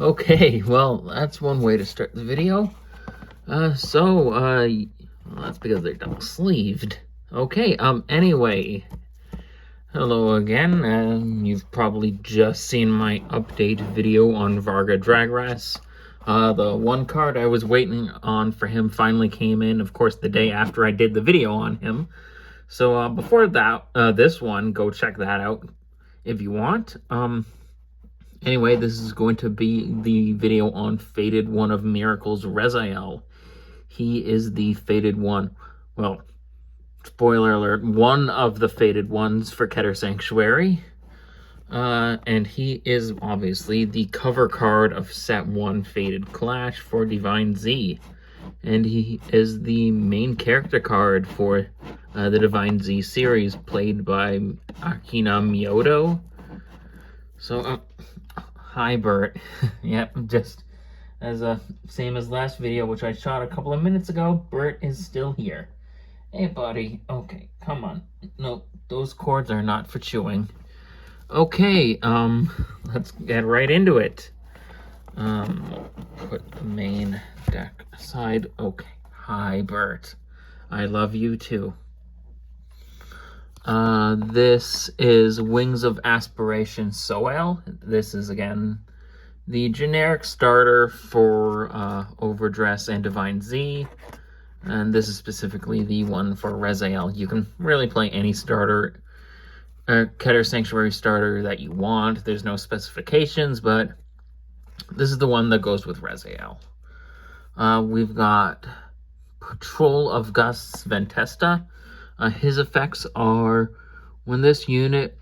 Okay, well, that's one way to start the video. Well, that's because they're double sleeved. Okay, anyway, hello again. You've probably just seen my update video on Varga Drag Race. The one card I was waiting on for him finally came in, of course, the day after I did the video on him. So, before that, this one, go check that out if you want. Anyway, this is going to be the video on Fated One of Miracles, Rezael. He is the Fated One. Well, spoiler alert, one of the Fated Ones for Keter Sanctuary. And he is obviously the cover card of Set 1 Fated Clash for DivineZ. And he is the main character card for the DivineZ series, played by Akina Miyoto. So, hi, Bert. Yep, just as same as last video, which I shot a couple of minutes ago. Bert is still here. Hey, buddy. Okay, come on. No, those cords are not for chewing. Okay, let's get right into it. Put the main deck aside. Okay. Hi, Bert. I love you too. This is Wings of Aspiration Soel. This is, again, the generic starter for Overdress and DivineZ. And this is specifically the one for Rezael. You can really play any starter, Keter Sanctuary starter that you want. There's no specifications, but this is the one that goes with Rezael. We've got Patrol of Gusts Ventesta. His effects are, when this unit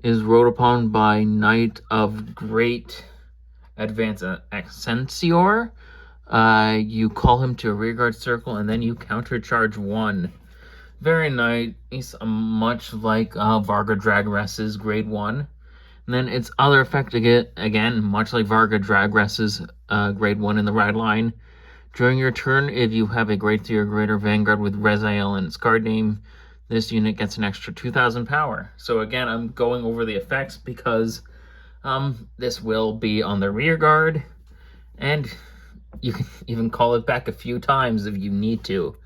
is rode upon by Knight of Great Advance Excelsior, you call him to a rearguard circle, and then you countercharge 1. Very nice, much like Varga Drag Race's Grade 1. And then its other effect, again, much like Varga Drag Race's Grade 1 in the red line. During your turn, if you have a Grade 3 or greater Vanguard with Rezael in its card name, this unit gets an extra 2,000 power. So again, I'm going over the effects because this will be on the rear guard, and you can even call it back a few times if you need to.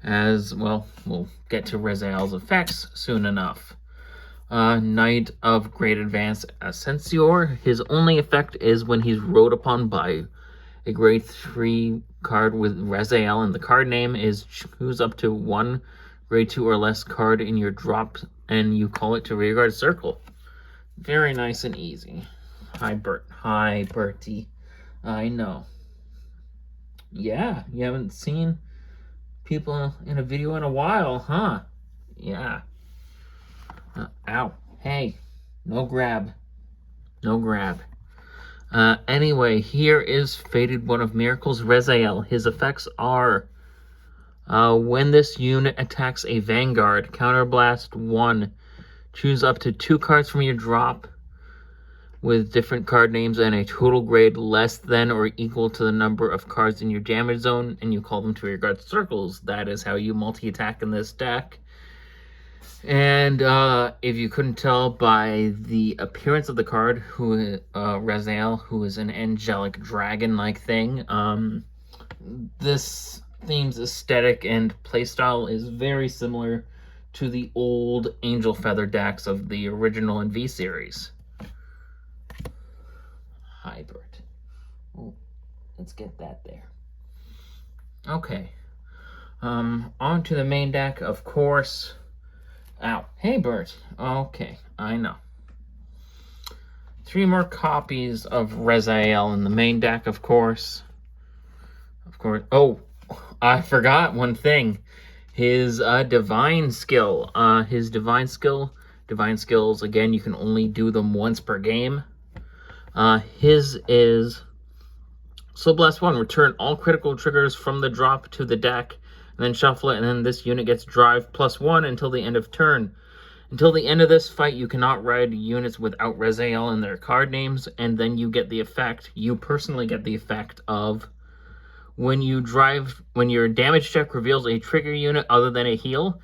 As, well, we'll get to Rezael's effects soon enough. Knight of Great Advance Excelsior. His only effect is when he's rode upon by a Grade 3 card with Rezael, and the card name is choose up to 1 Grade 2 or less card in your drop, and you call it to rearguard circle. Very nice and easy. Hi, Bert. Hi, Bertie. I know. Yeah, you haven't seen people in a video in a while, huh? Yeah. Ow. Hey. No grab. No grab. Anyway, here is Fated One of Miracles, Rezael. His effects are, when this unit attacks a Vanguard, counterblast 1. Choose up to 2 cards from your drop with different card names and a total grade less than or equal to the number of cards in your damage zone, and you call them to your guard circles. That is how you multi-attack in this deck. And if you couldn't tell by the appearance of the card, Rezael, who is an angelic dragon-like thing, this theme's aesthetic and playstyle is very similar to the old Angel Feather decks of the original and V series. Hi, Bert. Oh, let's get that there. Okay. On to the main deck, of course. Ow. Hey, Bert. Okay, I know. 3 more copies of Rezael in the main deck, of course. Of course. Oh, I forgot one thing. His divine skill. Divine skills, again, you can only do them once per game. His is Soul Blast 1. Return all critical triggers from the drop to the deck, and then shuffle it, and then this unit gets drive +1 until the end of turn. Until the end of this fight, you cannot ride units without Rezael in their card names, and then you get the effect, you personally get the effect of, when your damage check reveals a trigger unit other than a heal,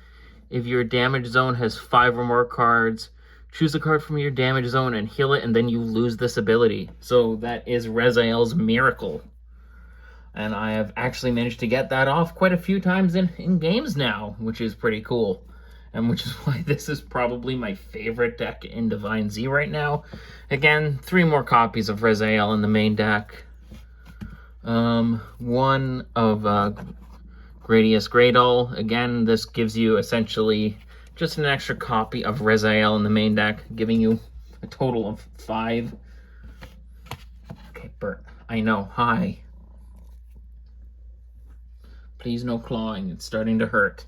if your damage zone has 5 or more cards, choose a card from your damage zone and heal it, and then you lose this ability. So that is Rezael's Miracle. And I have actually managed to get that off quite a few times in games now, which is pretty cool. And which is why this is probably my favorite deck in DivineZ right now. Again, 3 more copies of Rezael in the main deck. One of Gradius Gradle. Again, this gives you essentially just an extra copy of Rezael in the main deck, giving you a total of 5. Okay, Bert, I know. Hi. Please no clawing. It's starting to hurt.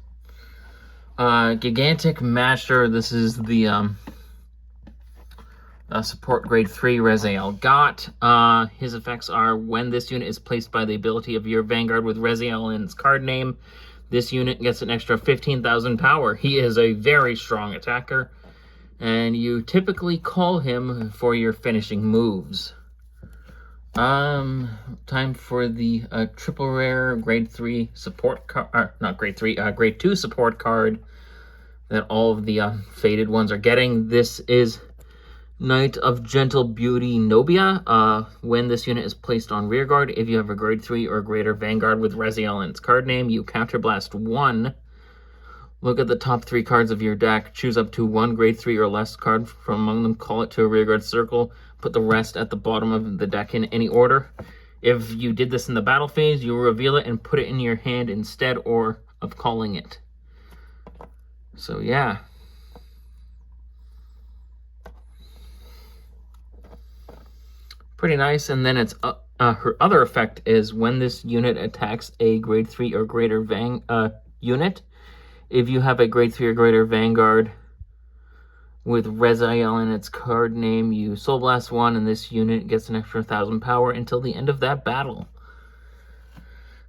Gigantic Master. This is the support grade 3 Rezael got. His effects are: when this unit is placed by the ability of your Vanguard with Rezael in its card name, this unit gets an extra 15,000 power. He is a very strong attacker, and you typically call him for your finishing moves. Time for the triple rare grade 3 support card, not grade 3, grade 2 support card that all of the faded ones are getting. This is Knight of Gentle Beauty Nobia. When this unit is placed on rearguard, if you have a grade 3 or greater Vanguard with Rezael in its card name, you counterblast 1. Look at the top 3 cards of your deck, choose up to 1 grade 3 or less card from among them, call it to a rearguard circle, put the rest at the bottom of the deck in any order. If you did this in the battle phase, you will reveal it and put it in your hand instead or of calling it. So yeah. Pretty nice. And then it's her other effect is when this unit attacks a grade 3 or greater unit, if you have a grade 3 or greater Vanguard with Rezael in its card name, you Soul Blast 1, and this unit gets an extra 1,000 power until the end of that battle.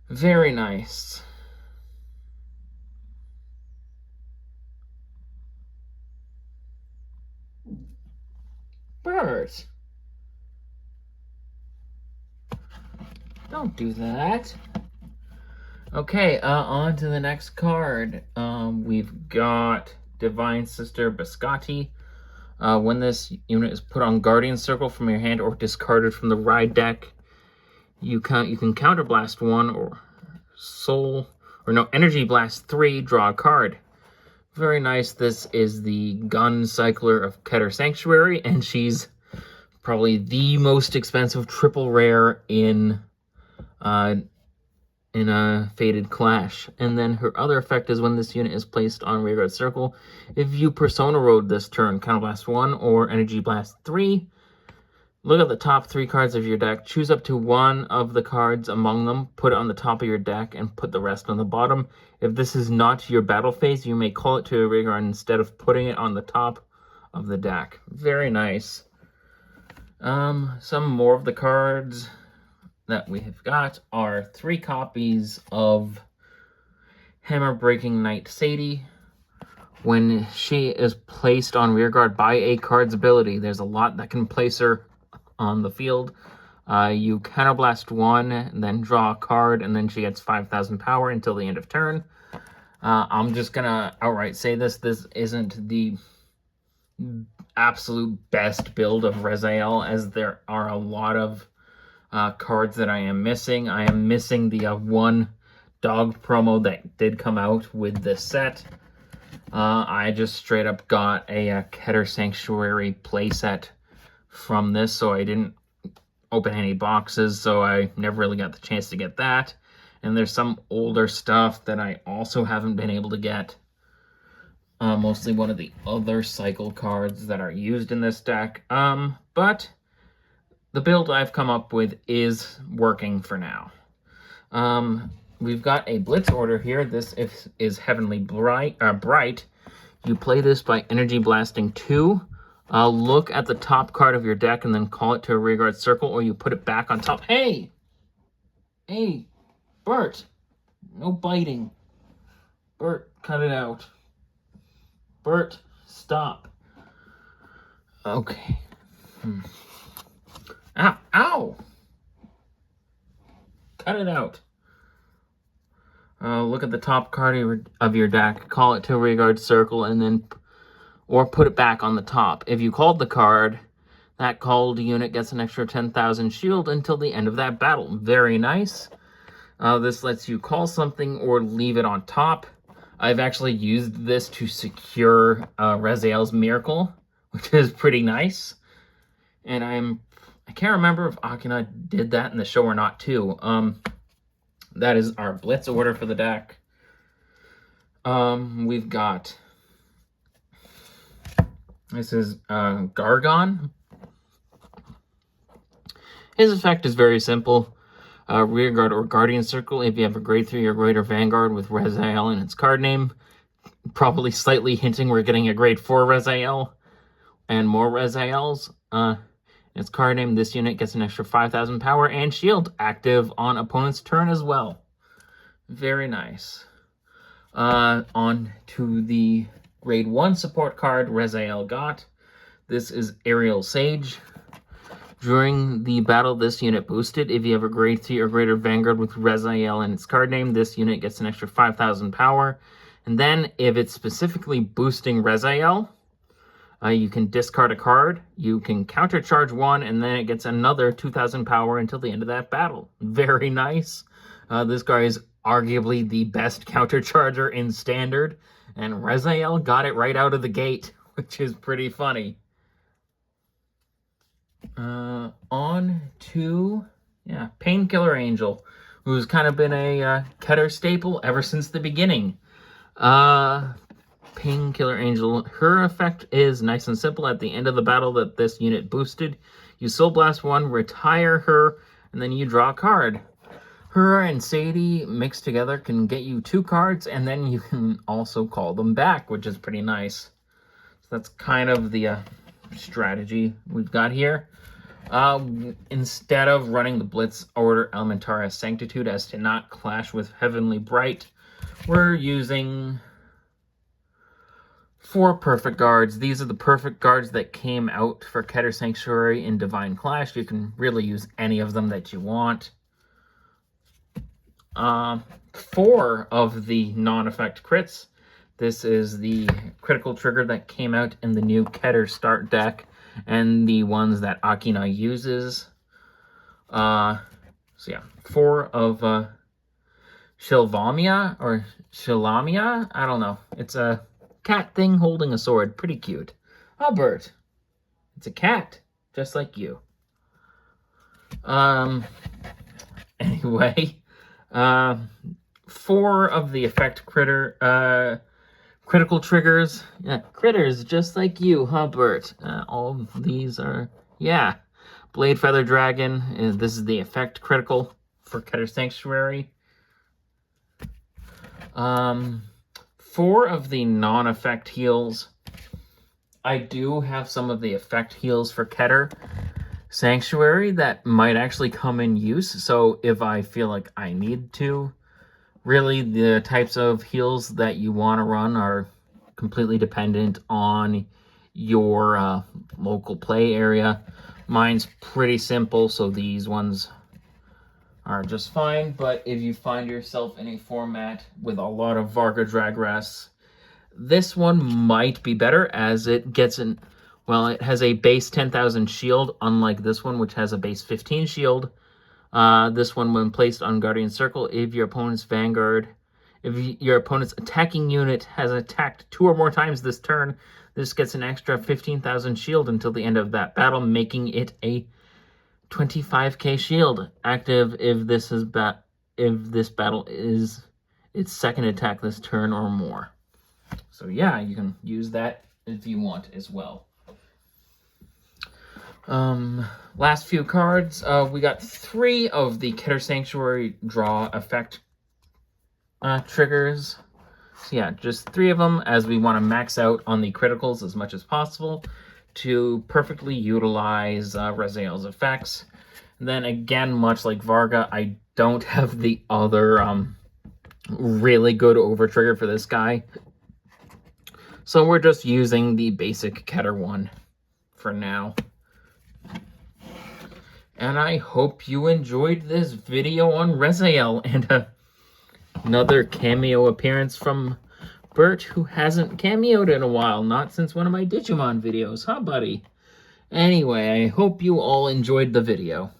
Very nice. Bert! Don't do that. Okay, on to the next card. We've got Divine Sister Biscotti. When this unit is put on Guardian Circle from your hand or discarded from the Ride deck, you can counterblast 1 or Energy Blast 3, draw a card. Very nice. This is the Gun Cycler of Keter Sanctuary, and she's probably the most expensive triple rare in a Faded Clash. And then her other effect is when this unit is placed on rearguard circle, if you Persona Road this turn, counterblast 1 or Energy Blast 3. Look at the top 3 cards of your deck, choose up to 1 of the cards among them, put it on the top of your deck, and put the rest on the bottom. If this is not your battle phase, you may call it to a rearguard instead of putting it on the top of the deck. Very nice. Some more of the cards that we have got are 3 copies of Hammer Breaking Knight Sadie. When she is placed on rearguard by a card's ability, there's a lot that can place her on the field. You counterblast 1, and then draw a card, and then she gets 5,000 power until the end of turn. I'm just gonna outright say this isn't the absolute best build of Rezael, as there are a lot of cards that I am missing. I am missing the 1 dog promo that did come out with this set. I just straight up got a Keter Sanctuary playset from this, so I didn't open any boxes, so I never really got the chance to get that. And there's some older stuff that I also haven't been able to get. Mostly one of the other cycle cards that are used in this deck. But the build I've come up with is working for now. We've got a Blitz Order here. This is Heavenly Bright. You play this by Energy Blasting 2. Look at the top card of your deck and then call it to a rearguard circle, or you put it back on top. Hey! Hey! Bert! No biting. Bert, cut it out. Bert, stop. Okay. Ow! Ow! Cut it out. Look at the top card of your deck, call it to a rearguard circle, and then or put it back on the top. If you called the card, that called unit gets an extra 10,000 shield until the end of that battle. Very nice. This lets you call something or leave it on top. I've actually used this to secure Rezael's Miracle, which is pretty nice. And I can't remember if Akina did that in the show or not too. That is our Blitz Order for the deck. We've got, this is Gargon. His effect is very simple. Rearguard or Guardian Circle, if you have a grade 3 or greater Vanguard with Rezael in its card name, probably slightly hinting we're getting a grade 4 Rezael and more Rezaels. In its card name, this unit gets an extra 5,000 power and shield, active on opponent's turn as well. Very nice. On to the grade 1 support card Rezael got. This is Aerial Sage. During the battle, this unit boosted. If you have a grade 3 or greater Vanguard with Rezael in its card name, this unit gets an extra 5,000 power. And then, if it's specifically boosting Rezael, you can discard a card, you can countercharge one, and then it gets another 2,000 power until the end of that battle. Very nice. This guy is arguably the best countercharger in Standard, and Rezael got it right out of the gate, which is pretty funny. On to, Painkiller Angel, who's kind of been a Keter staple ever since the beginning. Painkiller Angel, her effect is nice and simple. At the end of the battle that this unit boosted, you Soul Blast one, retire her, and then you draw a card. Her and Sadie mixed together can get you 2 cards, and then you can also call them back, which is pretty nice. So that's kind of the strategy we've got here. Instead of running the Blitz Order Elementaria Sanctitude as to not clash with Heavenly Bright, we're using 4 perfect guards. These are the perfect guards that came out for Keter Sanctuary in Divine Clash. You can really use any of them that you want. 4 of the non-effect crits. This is the critical trigger that came out in the new Keter start deck, and the ones that Akina uses. 4 of Shilvamia, or Shilamia? I don't know. It's a cat thing holding a sword. Pretty cute. Bert. It's a cat, just like you. Anyway, 4 of the effect critical triggers. Yeah, critters just like you, huh, Bert? All of these are, Blade Feather Dragon. This is the effect critical for Keter Sanctuary. 4 of the non-effect heals. I do have some of the effect heals for Keter Sanctuary that might actually come in use, so if I feel like I need to. Really, the types of heals that you want to run are completely dependent on your local play area. Mine's pretty simple, so these ones are just fine. But if you find yourself in a format with a lot of Varga Dragras, this one might be better, as it gets it has a base 10,000 shield, unlike this one, which has a base 15 shield. This one, when placed on Guardian Circle, if your opponent's attacking unit has attacked 2 or more times this turn, this gets an extra 15,000 shield until the end of that battle, making it a 25k shield, active if this battle is its second attack this turn or more. So yeah, you can use that if you want as well. Last few cards, we got 3 of the Keter Sanctuary draw effect triggers. So yeah, just 3 of them, as we want to max out on the criticals as much as possible to perfectly utilize Rezael's effects. And then again, much like Varga, I don't have the other really good over trigger for this guy. So we're just using the basic Keter one for now. And I hope you enjoyed this video on Rezael and another cameo appearance from Bert, who hasn't cameoed in a while, not since one of my Digimon videos, huh, buddy? Anyway, I hope you all enjoyed the video.